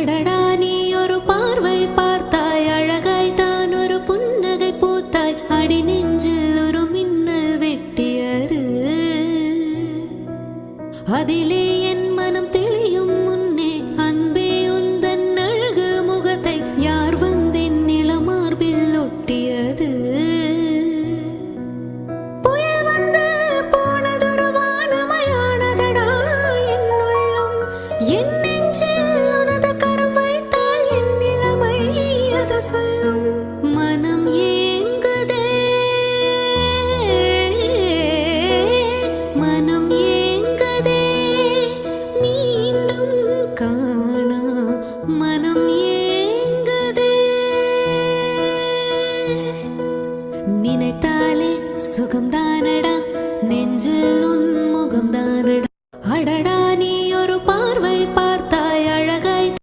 அடடா நீ ஒரு பார்வை பார்த்தாய், அழகாய் தான் ஒரு புன்னகை பூத்தாய், அடி நெஞ்சில் ஒரு மின்னல் வெட்டியது. அதிலே என் மனம் தெளியும் முன்னே அன்பே உந்தன் அழகு முகத்தை யார் வந்தென் நிலமார்பில் ஒட்டியது. புயல் வந்து போனதொரு வானமயானதடா என் உள்ளம், என் நெஞ்சில் உனது கரம் வைத்தால் என் நிலைமை அது சொல்லும். மனம் ஏங்குதே, மனம் ஏங்குதே, மீண்டும் காணா மனம் ஏங்குதே. நினைத்தாலே சுகம்தான்